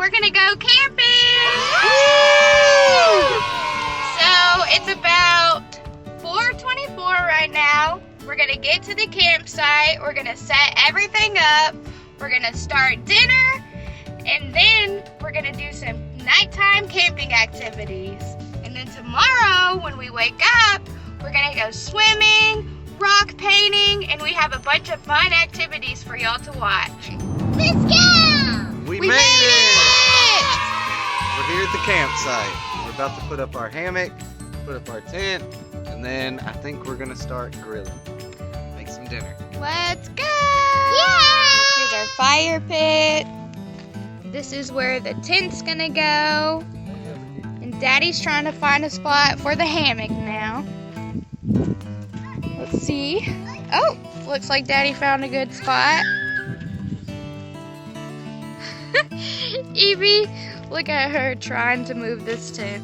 we're gonna go camping! Woo! So it's about 4:24 right now. We're gonna get to the campsite, we're gonna set everything up, we're gonna start dinner, and then we're gonna do some nighttime camping activities. And then tomorrow, when we wake up, we're gonna go swimming, rock painting, and we have a bunch of fun activities for y'all to watch. Let's go! We made it! We're here at the campsite. We're about to put up our hammock, put up our tent, and then I think we're gonna start grilling. Make some dinner. Let's go! Yeah! Here's our fire pit. This is where the tent's gonna go. And Daddy's trying to find a spot for the hammock now. Let's see. Oh, looks like Daddy found a good spot. Evie, look at her trying to move this tent.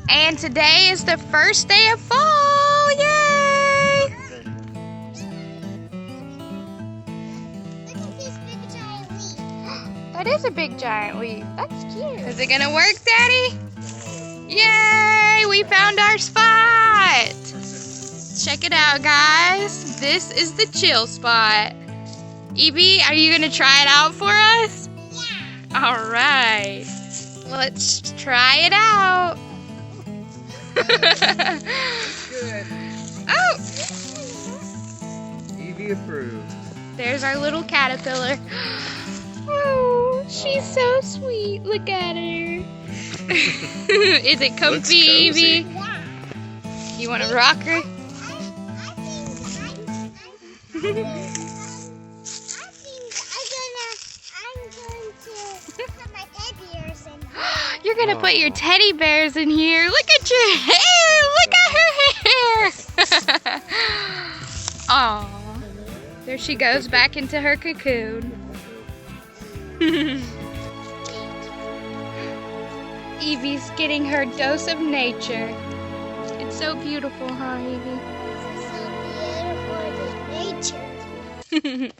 And today is the first day of fall. Yay! Look at this big giant leaf. That is a big giant leaf. That's cute. Is it gonna work, Daddy? Yay! We found our spot! Check it out, guys. This is the chill spot. Evie, are you gonna try it out for us? Yeah. Alright. Let's try it out. Good. Oh! Evie approved. There's our little caterpillar. Oh, she's so sweet. Look at her. Is it comfy, Looks cozy. Evie? Yeah. You want to rock her? I think I'm going to put my teddy bears in. You're going to put your teddy bears in here. Look at your hair. Look at her hair. Aw. There she goes back into her cocoon. Evie's getting her dose of nature. It's so beautiful, huh, Evie? It's so beautiful, the nature.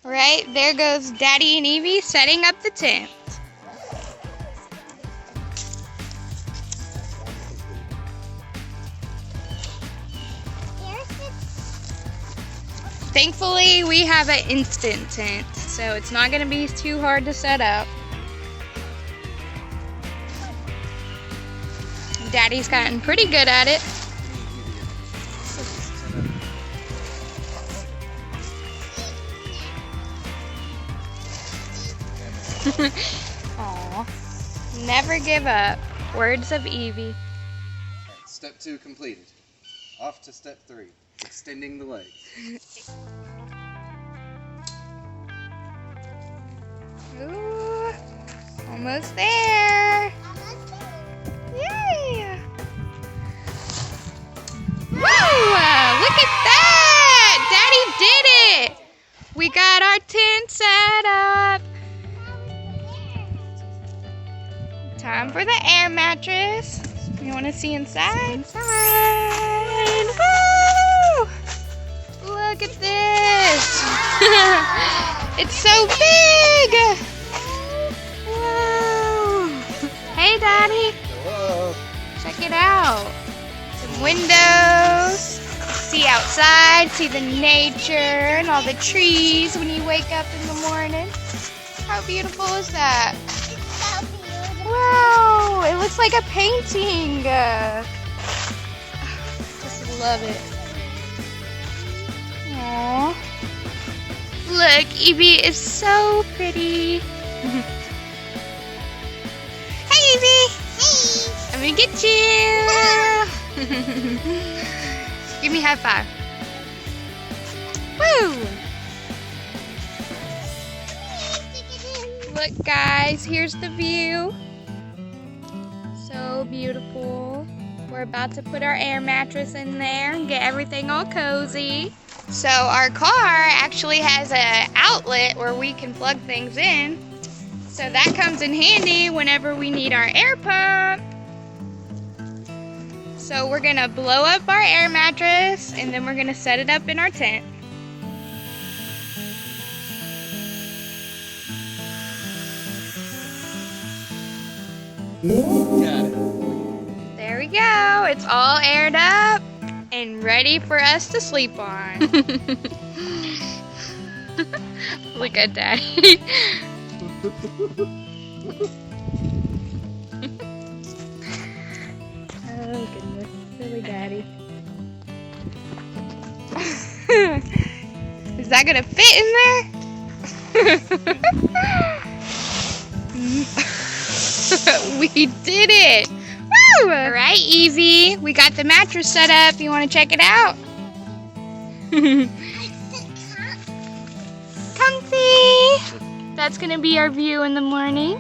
Right, there goes Daddy and Evie setting up the tent. Thankfully, we have an instant tent, so it's not going to be too hard to set up. Daddy's gotten pretty good at it. Aw, never give up. Words of Evie. Step 2 completed. Off to step 3. Extending the legs. Ooh, almost there. Yay! Whoa! Look at that! Daddy did it! We got our tent set up. Time for the air mattress. You want to see inside? Inside! Woo! Look at this! It's so big! Whoa! Hey, Daddy! Hello. Check it out. Some windows. See outside, see the nature and all the trees when you wake up in the morning. How beautiful is that? It's so beautiful. Wow, it looks like a painting. Just love it. Aww. Look, Evie is so pretty. Hey, Evie. Hey. I'm gonna get you. Give me a high five. Woo! Look, guys, here's the view. So beautiful. We're about to put our air mattress in there and get everything all cozy. So our car actually has an outlet where we can plug things in. So that comes in handy whenever we need our air pump. So we're gonna blow up our air mattress and then we're gonna set it up in our tent. Got it. There we go. It's all aired up and ready for us to sleep on. Look at Daddy. Oh goodness, really Daddy. Is that gonna fit in there? We did it! Woo! Alright, Evie, we got the mattress set up. You want to check it out? Comfy! That's gonna be our view in the morning.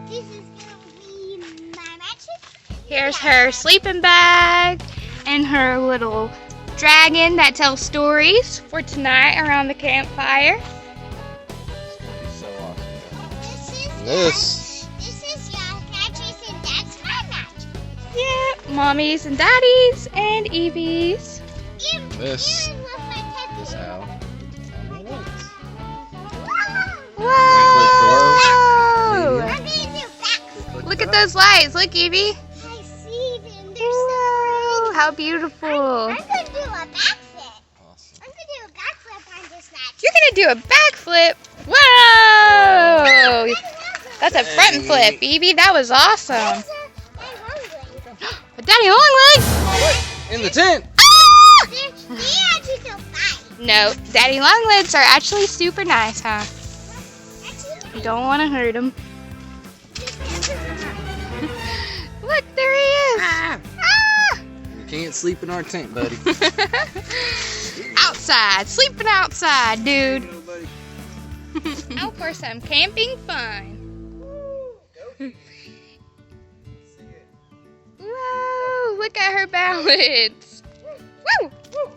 This is gonna be my mattress. Here's her sleeping bag and her little dragon that tells stories for tonight around the campfire. It's so awesome. This is your mattress and that's my mattress. Yeah, Mommy's and Daddy's and Evie's. This Even with my pet. is how Mama works. Whoa! I'm gonna do back. Look at those lights. Look, Evie. I see them. They're Whoa, how beautiful. I'm gonna do a backflip. Awesome. I'm gonna do a backflip on this mattress. You're gonna do a backflip. Whoa! That's a front flip, Evie. That was awesome. I'm hungry. But Daddy Longlegs. In the tent. Ah! They're actually so fine. No, Daddy Longlegs are actually super nice, huh? Actually, You don't want to hurt him. Look, there he is. Ah! You can't sleep in our tent, buddy. Outside, sleeping outside, dude. Now for some camping fun. Whoa, look at her balance. Woo!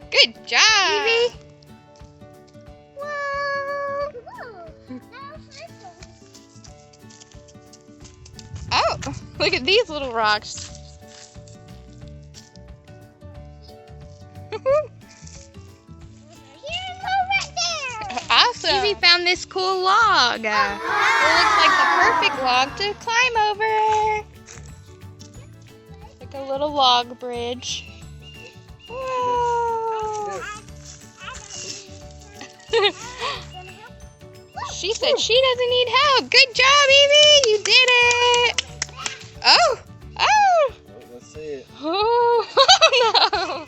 Good job, Evie. Whoa. Oh, look at these little rocks. Awesome. Evie found this cool log. It looks like the perfect log to climb over. Like a little log bridge. Whoa. She said she doesn't need help. Good job, Evie. You did it. Oh. Oh. Let's see it. Oh, no. Oh.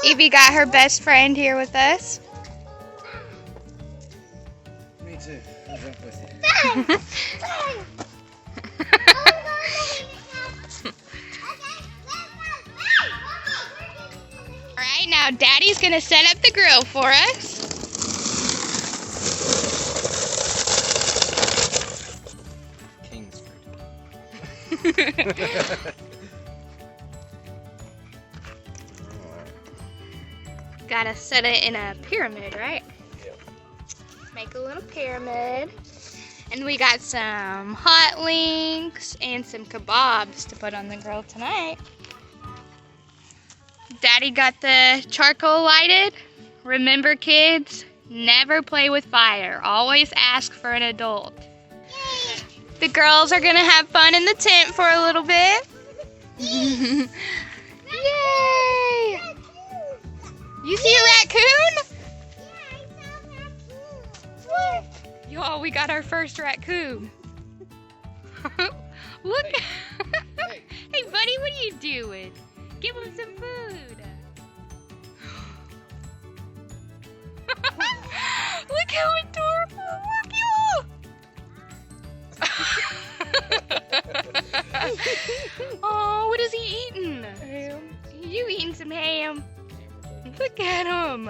Evie got her best friend here with us. Me too. I'll jump with you. Alright, now Daddy's gonna set up the grill for us. Kingsford. Gotta set it in a pyramid, right? Yep. Make a little pyramid. And we got some hot links and some kebabs to put on the grill tonight. Daddy got the charcoal lighted. Remember, kids, never play with fire. Always ask for an adult. The girls are gonna have fun in the tent for a little bit. Yay! You see a raccoon? Y'all, we got our first raccoon. Look. Hey, buddy, what are you doing? Give him some food. Look how adorable. Look, you. Oh, what is he eating? Ham. You eating some ham? Look at him.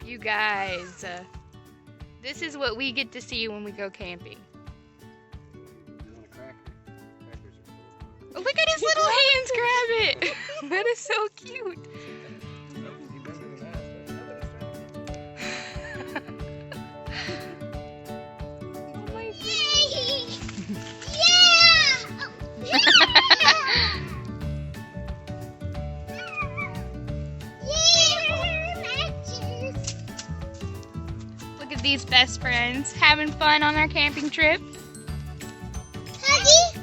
You guys. This is what we get to see when we go camping. Oh, look at his little hands grab it. That is so cute. Evie's best friends, having fun on our camping trip. Huggy.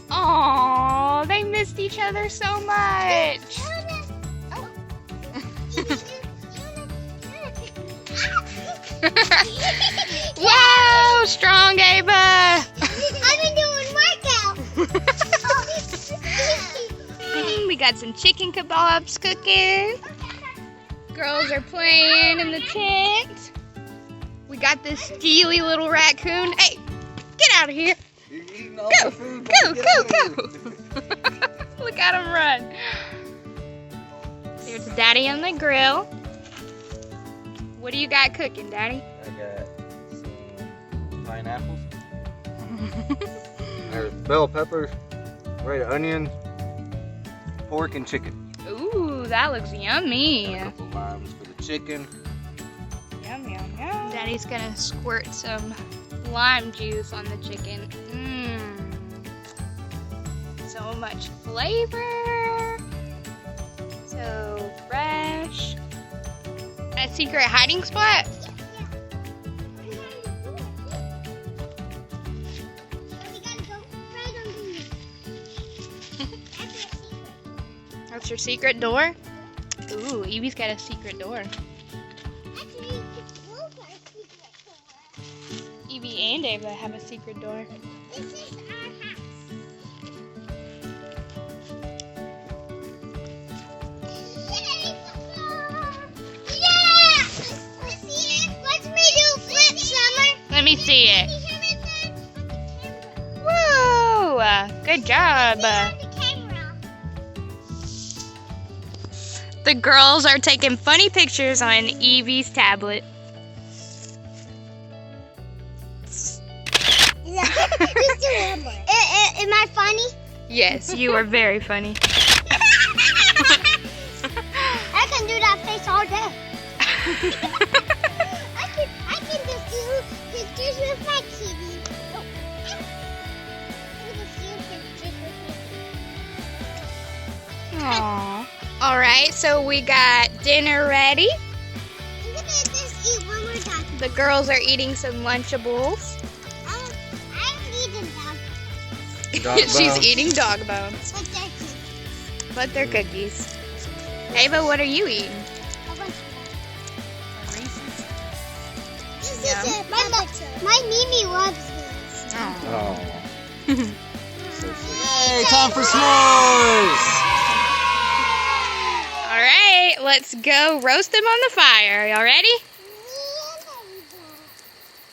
Aww, they missed each other so much. Wow, strong Ava. I've been doing workout. We got some chicken kebabs cooking. Girls are playing in the tent. We got this steely little raccoon. Hey, get out of here. You're eating all Go, the food. go, Get go, out of go. here. Look at him run. There's Daddy on the grill. What do you got cooking, Daddy? I got some pineapples. There's bell peppers, red onion, pork, and chicken. Ooh, that looks yummy. A couple limes for the chicken. Yum, yum, yum. Daddy's gonna squirt some lime juice on the chicken. Mmm. So much flavor. So fresh. A secret hiding spot? That's your secret door? Ooh, Evie's got a secret door. Evie and Ava have a secret door. This is our house. Yeah! Let's see it. Watch me do a flip, Summer. Let me see it. Can you hear me, son? Look at the camera. Whoa! Good job. See on the camera. The girls are taking funny pictures on Evie's tablet. Yeah. Just do one more. Am I funny? Yes, you are very funny. I can do that face all day. I can just do pictures with my kitty. Oh. I can just do pictures with my Aww. All right, so we got dinner ready. I'm gonna just eat one more time. The girls are eating some Lunchables. I'm eating them, Dog She's bones. eating dog bones, but they're cute. but they're cookies. Ava, what are you eating? A bunch of them. This Yum. is it. My Mimi loves these. Oh. Hey, time for s'mores! All right, let's go roast them on the fire. Y'all ready?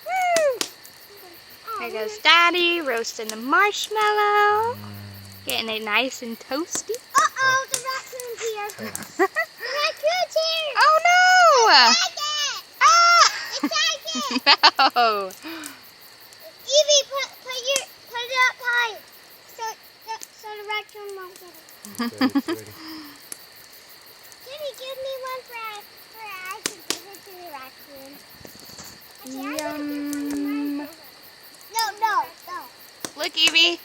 Woo! There goes Daddy roasting the marshmallow, getting it nice and toasty. Uh-oh, the raccoon's here. The raccoon's here. Oh Take it. no! Take it. Ah! No! Evie, put it up high, so the raccoon won't get it. Kitty, give me one for I can give it to the raccoon. Okay, I'm gonna give it to the Yum. raccoon. No. Look, Evie,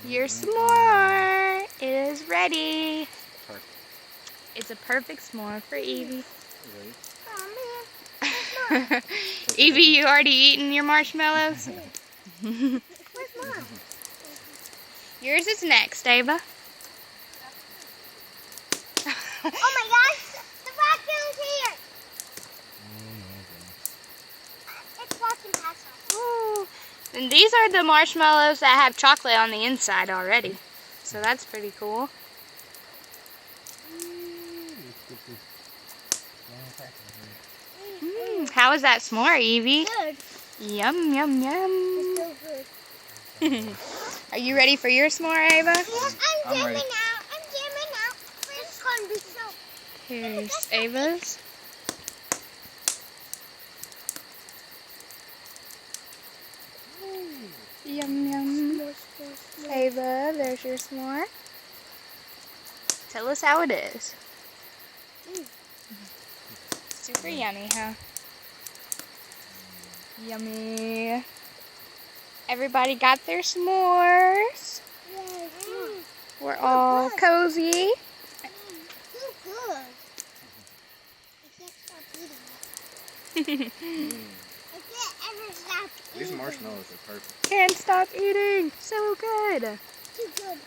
your s'more is ready. Perfect. It's a perfect s'more for Evie. Oh man, Evie, you already eaten your marshmallows? where's mine? Yours is next, Ava. Oh my gosh, the raccoon's here. It's walking past us. Ooh. And these are the marshmallows that have chocolate on the inside already. So that's pretty cool. How is that s'more, Evie? Good. Yum, yum, yum. It's so good. Are you ready for your s'more, Ava? I'm I'm jamming ready. out. It's gonna be so. Here's Ava's. Yum, yum. Ava, there's your s'more. Tell us how it is. Super yummy, huh? Yummy. Everybody got their s'mores. We're all cozy. So good. I can't stop eating it. can't ever stop These eating. marshmallows are perfect. Can't stop eating. So good. Too good.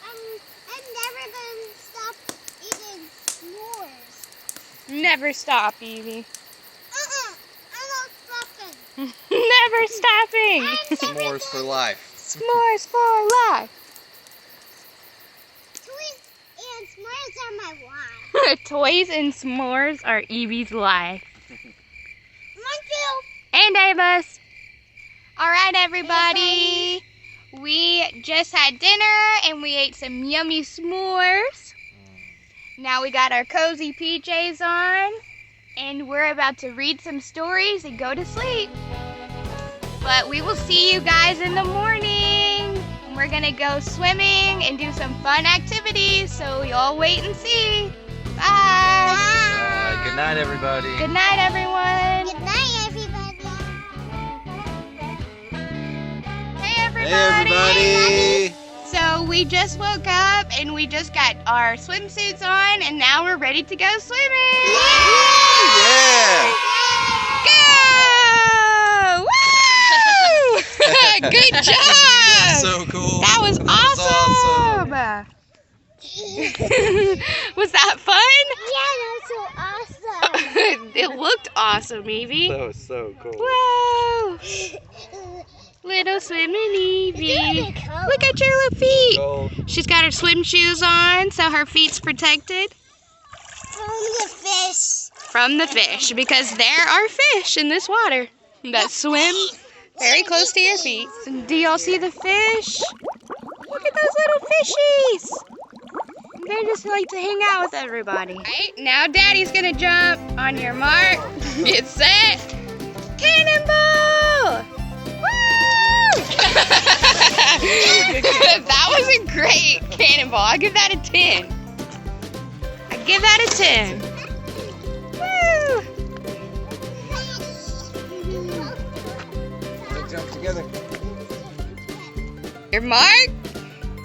I'm never gonna stop eating s'mores. Never stop, Evie. I'm not stopping. Never stopping. S'mores for life. S'mores for life. Toys and s'mores are my life. Toys and s'mores are Evie's life. Mine too. And Ava's. All right, everybody. We just had dinner and we ate some yummy s'mores. Now we got our cozy PJs on and we're about to read some stories and go to sleep. But we will see you guys in the morning. We're gonna go swimming and do some fun activities, so y'all wait and see. Bye. Good night, everybody. Good night, everyone. Good night, everybody. Hey, everybody. Hey, everybody. So we just woke up and we just got our swimsuits on and now we're ready to go swimming. Yeah. Go! Woo! Good job! So cool. That was awesome! Was that fun? Yeah, that's so awesome. It looked awesome, Evie. That was so cool. Whoa! Little swimming Evie. Really cold. Look at your little feet. Cold. She's got her swim shoes on, so her feet's protected From the fish. from the fish, because there are fish in this water that swim very close to your feet. Do y'all see the fish? Look at those little fishies. They just like to hang out with everybody. Right, now Daddy's gonna jump. On your mark, get set, cannonball! Woo! That was a great cannonball. I'll give that a 10. I give that a 10. Woo! Let's jump together. Your mark,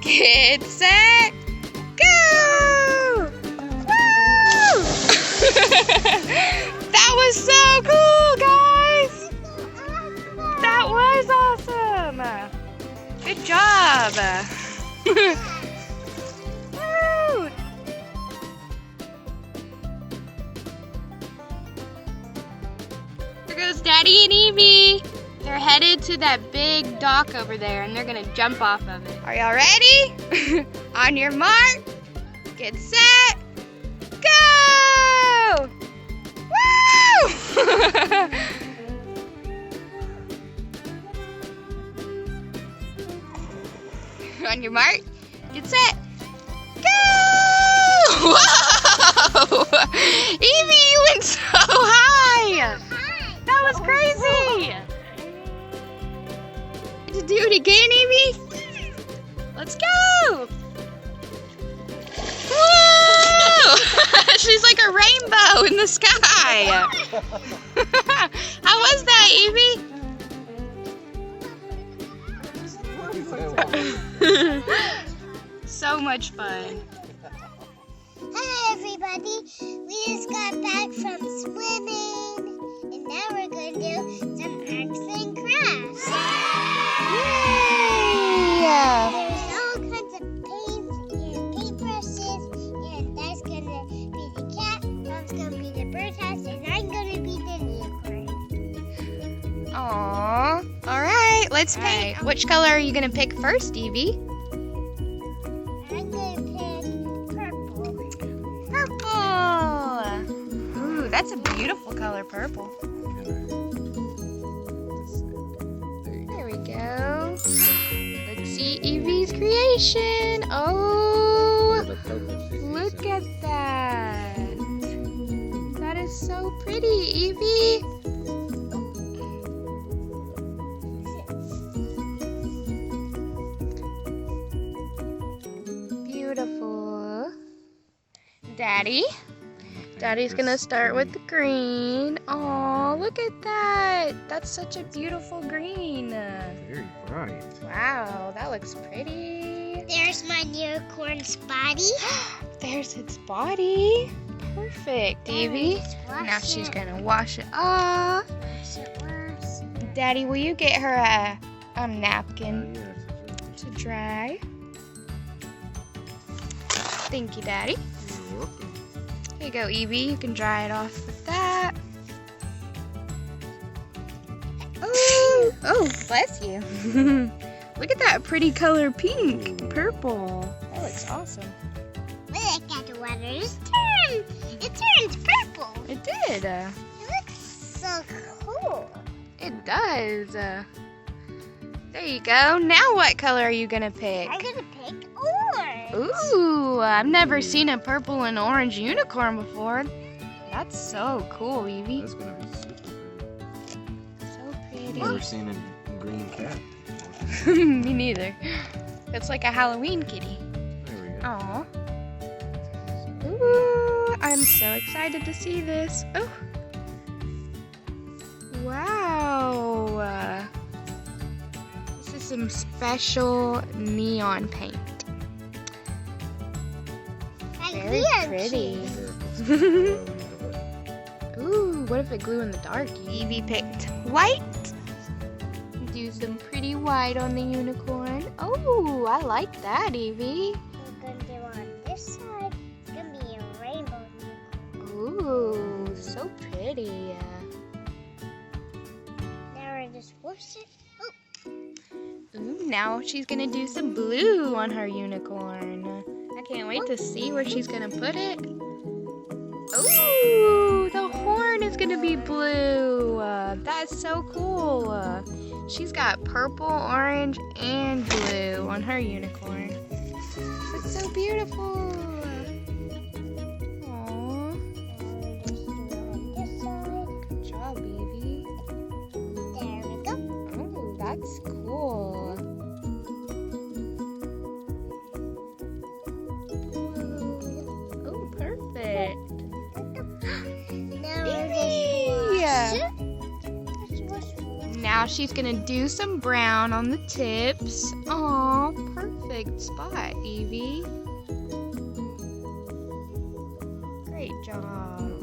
get set, go! Woo! That was so cool, guys! That was awesome! Good job! Woo! There goes Daddy and Evie. They're headed to that big dock over there and they're gonna jump off of it. Are y'all ready? On your mark, get set, go! Woo! On your mark, get set, go! Whoa! Evie, you went so high! That was crazy! To do it again, Evie? Let's go! Whoa! She's like a rainbow in the sky. How was that, Evie? So much fun. Hi, everybody. We just got back from swimming, and now we're going to do some arts and crafts. Yeah. There's all kinds of paints and paintbrushes, and that's going to be the cat, Mom's going to be the birdhouse, and I'm going to be the unicorn. Aww. All right, let's paint. Which color are you gonna pick first, Evie? I'm going to pick purple. Purple. Ooh, that's a beautiful color, purple. There we go. Let's see Evie's creation. Oh, look at that. That is so pretty, Evie. Beautiful. Daddy's gonna start with the green. Oh, look at that. That's such a beautiful green. Very bright. Wow, that looks pretty. There's my unicorn's body. There's its body. Perfect, Evie. Now she's gonna wash it off. Daddy, will you get her a napkin to dry? Thank you, Daddy. You're welcome. Here you go, Evie. You can dry it off with that. Oh, bless you. Look at that pretty color pink, purple. That looks awesome. Look at the water. It turned purple. It did. It looks so cool. It does. There you go. Now what color are you gonna pick? I'm gonna pick orange. Ooh, I've never seen a purple and orange unicorn before. That's so cool, Evie. That's gonna be super pretty. So pretty. Never seen a green cat. Me neither. It's like a Halloween kitty. There we go. Aw. Ooh, I'm so excited to see this. Oh. Wow. This is some special neon paint. Very pretty. Ooh, what if it glue in the dark? Evie picked white. Do some pretty white on the unicorn. Oh, I like that, Evie. We're gonna do on this side. It's gonna be a rainbow. Ooh, so pretty. Now we're just whoosh it. Ooh, now she's gonna do some blue on her unicorn. I can't wait to see where she's gonna put it. Ooh, the horn is gonna be blue. That's so cool. She's got purple, orange, and blue on her unicorn. That's so beautiful. Aww. This side. Good job, Evie. There we go. Oh, that's cool. Oh, perfect. Now we're Evie! just wash it. Now she's gonna do some brown on the tips. Aw, perfect spot, Evie. Great job.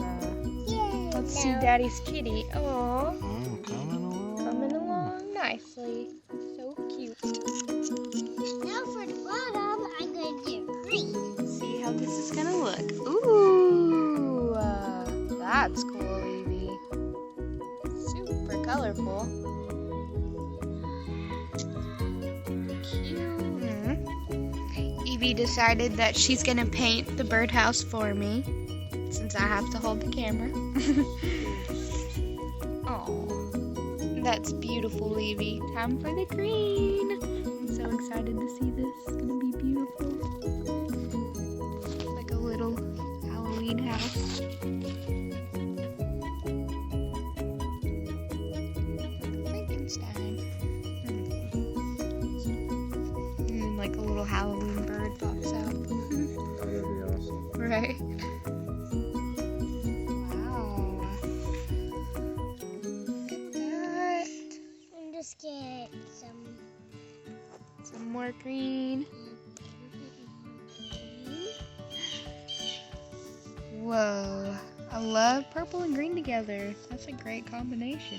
Yay. Let's see Now- Daddy's kitty. Aw, Oh, coming along. coming along nicely. So cute. Now for the bottom, I'm going to do green. See how this is gonna look. Ooh, that's cool, Evie. Super colorful. Cute. Evie decided that she's gonna paint the birdhouse for me, since I have to hold the camera. Oh, that's beautiful, Evie. Time for the green. I'm so excited to see this. It's gonna be beautiful. Like a little Halloween house. Frankenstein. And then like a little Halloween bird pops out. Oh, that'd be awesome. Right? Wow. Look at that. And just get Some more green. Whoa. I love purple and green together. That's a great combination.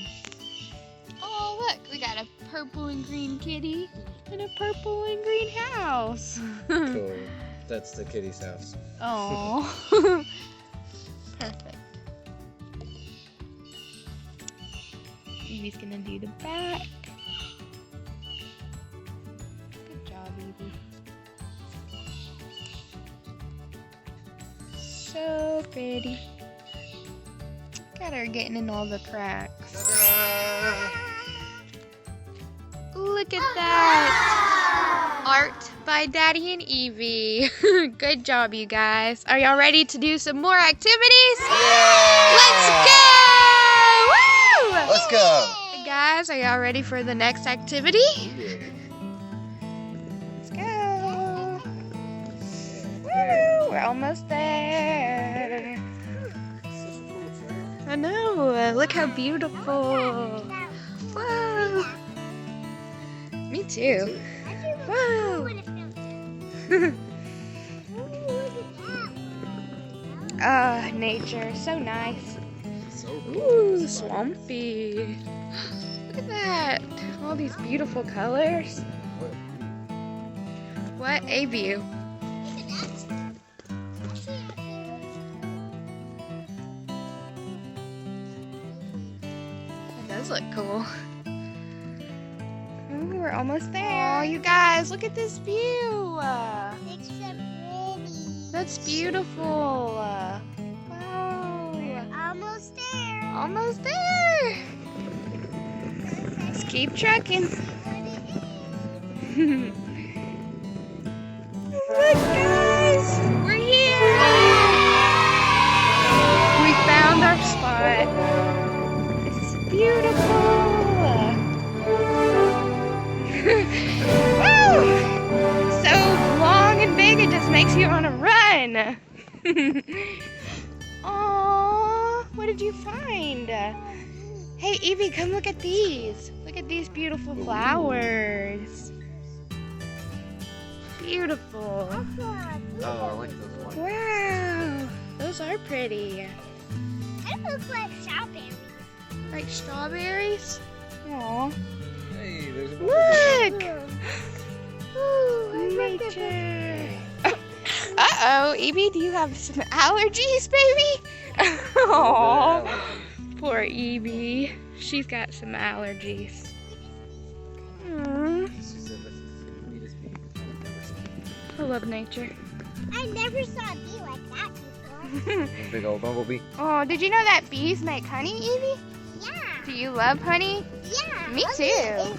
Oh, look. We got a purple and green kitty and a purple and green house. Cool. That's the kitty's house. Oh. Perfect. Evie's gonna do the back. Good job, Evie. So pretty. Got her getting in all the cracks. Look at that! Art by Daddy and Evie. Good job, you guys. Are y'all ready to do some more activities? Let's go! Woo! Let's go. Hey guys, are y'all ready for the next activity? Yeah. Let's go! Woo! We're almost there. I know. Look how beautiful. Whoa! Me too. Whoa! nature. So nice. So Ooh, swampy. Look at that. All these beautiful colors. What a view. That does look cool. Ooh, we're almost there. Oh, you guys, look at this view. It's so pretty. That's beautiful. Wow. Almost there. Almost there. Let's keep trucking. Look, guys, we're here. We found our spot. It's beautiful. Woo! So long and big, it just makes you want to run. Aww, what did you find? Hey, Evie, come look at these. Look at these beautiful flowers. Beautiful. Oh, I like those ones. Wow, those are pretty. It looks like strawberries. Like strawberries? Aw. Hey, there's a Look! Ooh, nature. Uh-oh, Evie, do you have some allergies, baby? Aw, poor Evie. She's got some allergies. Aww. I love nature. I never saw a bee like that before. Big old bumblebee. Oh, did you know that bees make honey, Evie? Yeah. Do you love honey? Yeah. Me Look, too.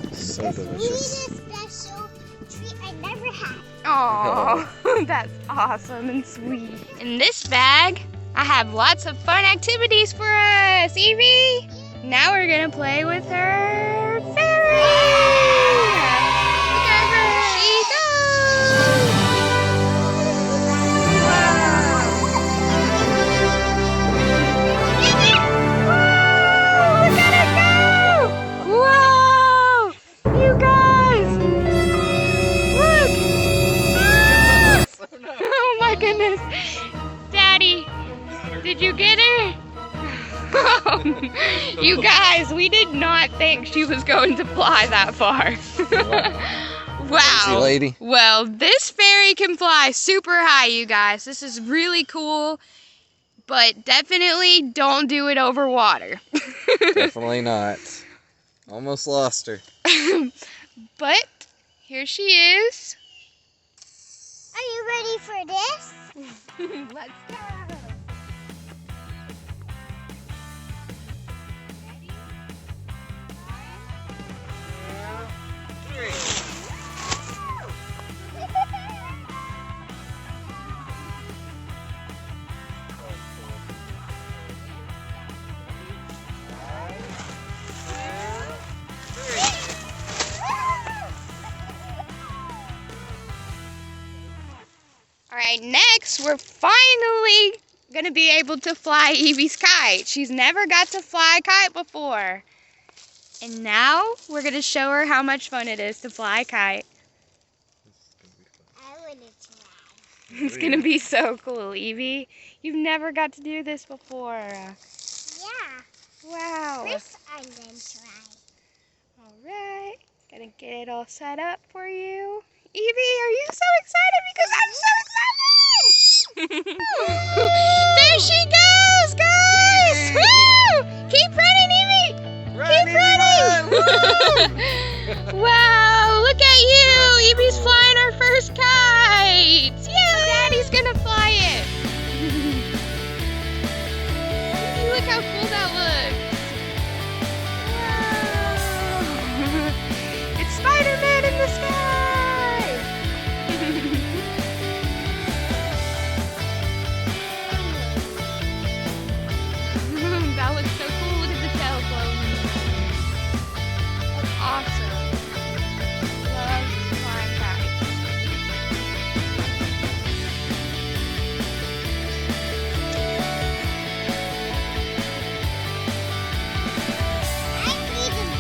It's So the delicious. sweetest special treat I never had. Oh, that's awesome and sweet. In this bag, I have lots of fun activities for us, Evie. Now we're gonna play with her fairy. Look at her, she goes. Whoa, look at her go! Whoa, you guys, look! Oh my goodness. Daddy, did you get her? You guys, we did not think she was going to fly that far. Wow. Crazy lady. Well, this fairy can fly super high, you guys. This is really cool, but definitely don't do it over water. Definitely not. Almost lost her. But here she is. Are you ready for this? Let's go. All right, next we're finally gonna be able to fly Evie's kite. She's never got to fly a kite before. And now we're gonna show her how much fun it is to fly a kite. I want to try. It's gonna be so cool, Evie. You've never got to do this before. Yeah. Wow. First, I'm going to try. All right, gonna get it all set up for you. Evie, are you so excited? Because I'm so excited! There she goes, guys! Woo! Keep running, Evie! Keep running! Wow, look at you! Evie's flying her first kite! Yeah, Daddy's gonna fly it! Look how cool that looks! Wow! It's Spider-Man in the sky! That looks so cool. Look at the tail glowing. That's awesome. Love flying kites. I need them.